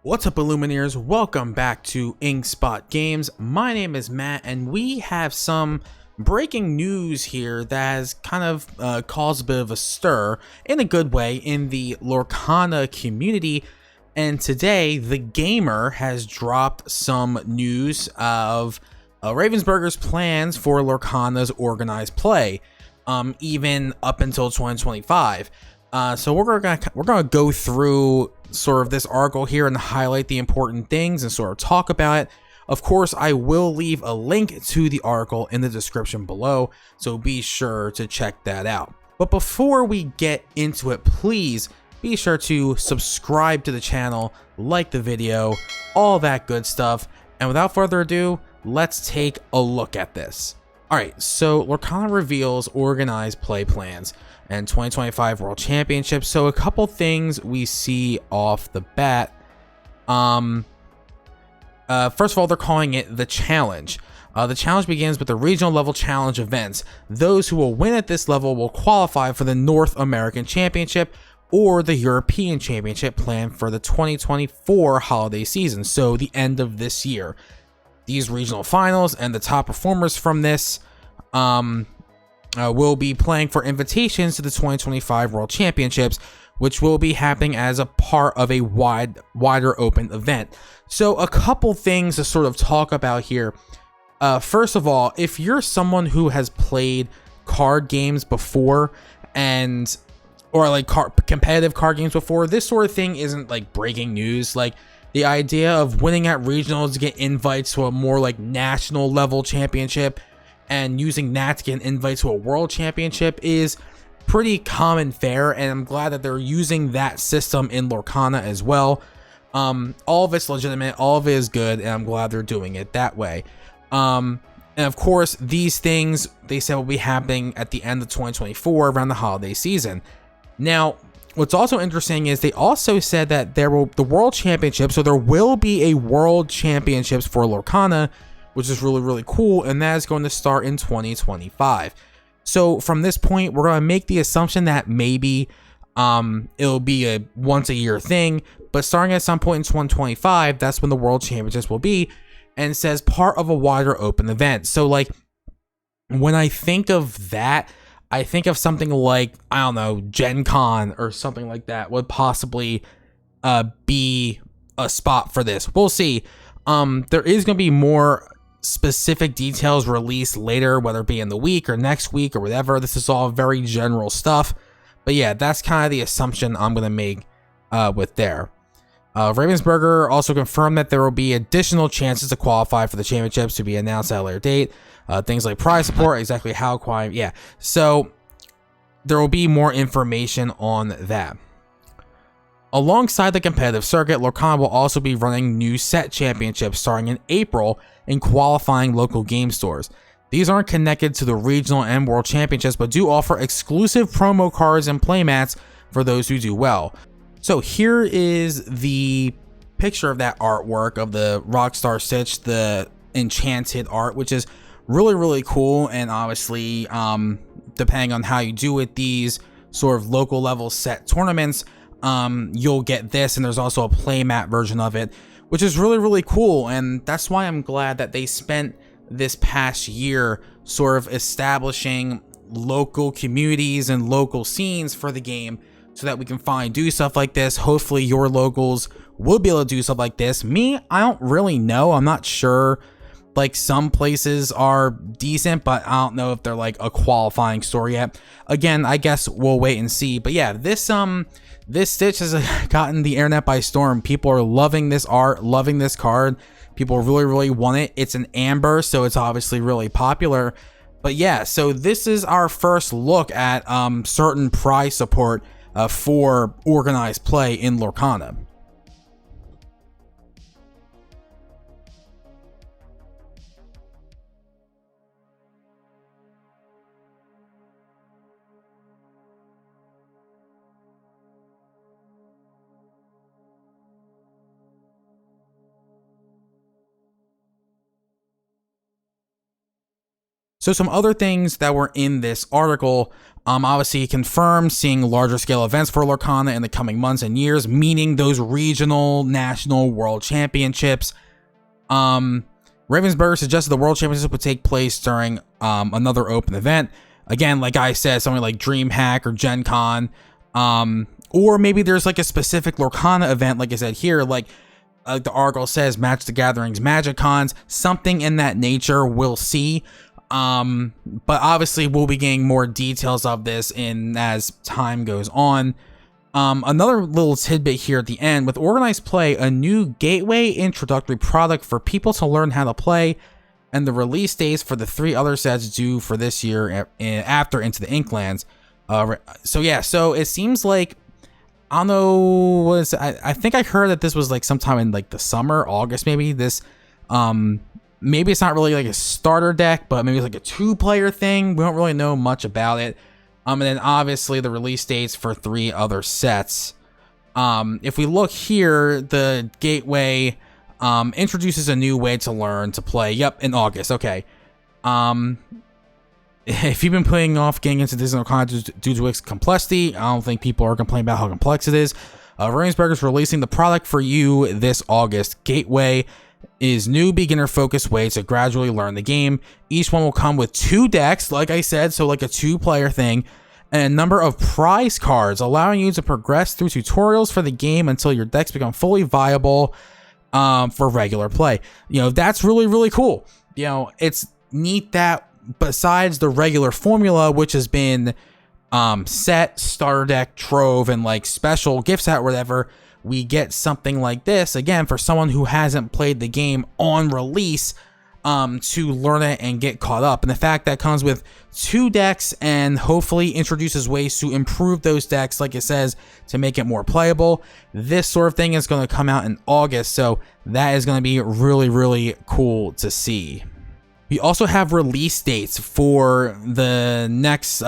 What's up, Illumineers? Welcome back to Inkspot Games. My name is Matt, and we have some breaking news here that has kind of caused a bit of a stir, in a good way, in the Lorcana community. And today, The Gamer has dropped some news of Ravensburger's plans for Lorcana's organized play, even up until 2025. So we're gonna go through sort of this article here and highlight the important things and sort of talk about it. Of course, I will leave a link to the article in the description below, so be sure to check that out. But before we get into it, please be sure to subscribe to the channel, like the video, all that good stuff. And without further ado, let's take a look at this. Alright, so Lorcana reveals organized play plans and 2025 World Championships. So a couple things we see off the bat. First of all, they're calling it the challenge. The challenge begins with the regional level challenge events. Those who will win at this level will qualify for the North American Championship or the European Championship planned for the 2024 holiday season, so the end of this year. These regional finals and the top performers from this will be playing for invitations to the 2025 World Championships, which will be happening as a part of a wider open event. So a couple things to sort of talk about here. First of all, if you're someone who has played card games before or like competitive card games before, this sort of thing isn't like breaking news. Like, the idea of winning at regionals to get invites to a more like national level championship and using that to get an invite to a world championship is pretty common fare, and I'm glad that they're using that system in Lorcana as well. All of it's legitimate, all of it is good, and I'm glad they're doing it that way. And of course, these things they said will be happening at the end of 2024 around the holiday season. Now, what's also interesting is they also said that the World Championships, so there will be a World Championships for Lorcana, which is really, really cool, and that is going to start in 2025. So from this point, we're going to make the assumption that maybe it'll be a once-a-year thing, but starting at some point in 2025, that's when the World Championships will be, and it says part of a wider open event. So, like, when I think of that, I think of something like, I don't know, Gen Con or something like that would possibly be a spot for this. We'll see. There is going to be more specific details released later, whether it be in the week or next week or whatever. This is all very general stuff. But yeah, that's kind of the assumption I'm going to make with there. Ravensburger also confirmed that there will be additional chances to qualify for the championships to be announced at a later date. Things like prize support, exactly how qualify. Yeah, so there will be more information on that. Alongside the competitive circuit, Lorcana will also be running new set championships starting in April and qualifying local game stores. These aren't connected to the regional and world championships, but do offer exclusive promo cards and playmats for those who do well. So here is the picture of that artwork of the Rockstar Stitch, the enchanted art, which is really, really cool. And obviously, depending on how you do it, these sort of local level set tournaments, you'll get this, and there's also a playmat version of it, which is really, really cool. And that's why I'm glad that they spent this past year sort of establishing local communities and local scenes for the game so that we can finally do stuff like this. Hopefully your locals will be able to do stuff like this. Me, I don't really know. I'm not sure. Like, some places are decent, but I don't know if they're like a qualifying store yet. Again, I guess we'll wait and see. But yeah, this Stitch has gotten the internet by storm. People are loving this art, loving this card. People really, really want it. It's an amber, so it's obviously really popular. But yeah, so this is our first look at certain prize support for organized play in Lorcana. So some other things that were in this article, obviously confirmed seeing larger scale events for Lorcana in the coming months and years, meaning those regional, national, world championships. Ravensburger suggested the world championships would take place during another open event. Again, like I said, something like DreamHack or Gen Con. Or maybe there's like a specific Lorcana event, like I said here, like the article says, Match the Gatherings, Magic Cons, something in that nature. We'll see. But obviously we'll be getting more details of this as time goes on. Another little tidbit here at the end, with organized play, a new gateway introductory product for people to learn how to play, and the release dates for the 3 other sets due for this year after Into the Inklands. So it seems like, I don't know, I think I heard that this was like sometime in like the summer, August maybe. This, maybe it's not really like a starter deck, but maybe it's like a 2-player thing. We don't really know much about it. And then obviously the release dates for 3 other sets. If we look here, the gateway introduces a new way to learn to play. Yep, in August. Okay. If you've been putting off getting into Disney Lorcana due to its complexity, I don't think people are complaining about how complex it is. Ravensburger is releasing the product for you this August. Gateway is new beginner-focused way to gradually learn the game. Each one will come with 2 decks, like I said, so like a 2-player thing, and a number of prize cards, allowing you to progress through tutorials for the game until your decks become fully viable for regular play. You know, that's really, really cool. You know, it's neat that besides the regular formula, which has been set, starter deck, trove, and like special gift set or whatever, we get something like this again for someone who hasn't played the game on release, to learn it and get caught up. And the fact that comes with 2 decks and hopefully introduces ways to improve those decks, like it says, to make it more playable. This sort of thing is going to come out in August, so that is going to be really, really cool to see. We also have release dates for the next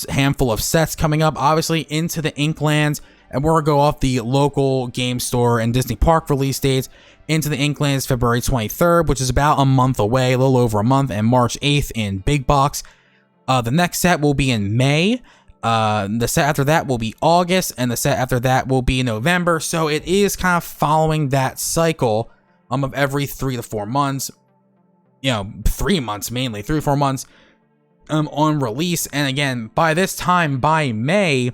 handful of sets coming up, obviously Into the Inklands, and we're going to go off the local game store and Disney Park release dates. Into the Inklands, February 23rd, which is about a month away, a little over a month, and March 8th in Big Box. The next set will be in May. The set after that will be August, and the set after that will be November. So it is kind of following that cycle of every 3 to 4 months. You know, 3 months mainly, 3 or 4 months on release. And again, by this time, by May,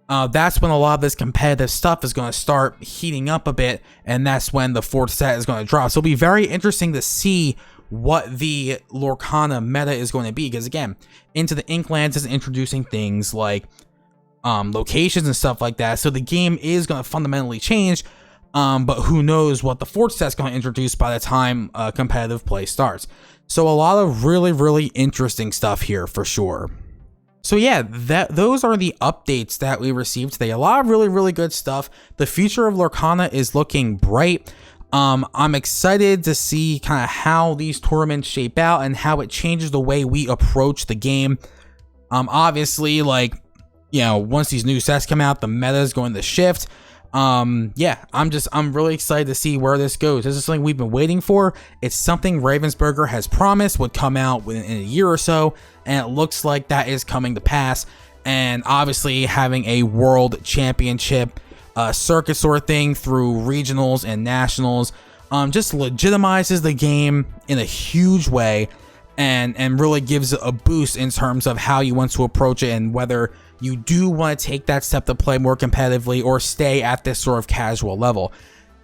that's when a lot of this competitive stuff is going to start heating up a bit, and that's when the 4th set is going to drop. So it'll be very interesting to see what the Lorcana meta is going to be, because again, Into the Inklands is introducing things like locations and stuff like that, so the game is going to fundamentally change, but who knows what the 4th set is going to introduce by the time competitive play starts. So a lot of really, really interesting stuff here for sure. So yeah, those are the updates that we received today. A lot of really, really good stuff. The future of Lorcana is looking bright. I'm excited to see kind of how these tournaments shape out and how it changes the way we approach the game. Obviously, like, you know, once these new sets come out, the meta is going to shift. Yeah, I'm really excited to see where this goes. This is something we've been waiting for. It's something Ravensburger has promised would come out within a year or so, and it looks like that is coming to pass. And obviously having a world championship circuit sort of thing through regionals and nationals just legitimizes the game in a huge way, and really gives a boost in terms of how you want to approach it, and whether you do want to take that step to play more competitively or stay at this sort of casual level.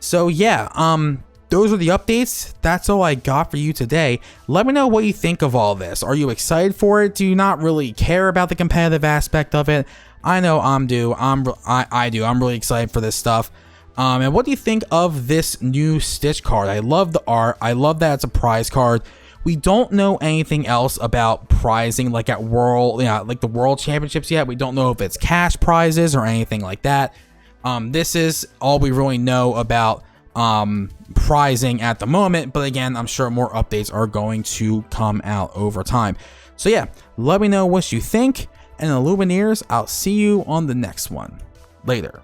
So yeah, those are the updates. That's all I got for you today. Let me know what you think of all this. Are you excited for it? Do you not really care about the competitive aspect of it? I know I do. I'm really excited for this stuff. And what do you think of this new Stitch card? I love the art. I love that it's a prize card. We don't know anything else about prizing, like at like the World Championships yet. We don't know if it's cash prizes or anything like that. This is all we really know about prizing at the moment, but again, I'm sure more updates are going to come out over time. So yeah, let me know what you think, and Illumineers, I'll see you on the next one. Later.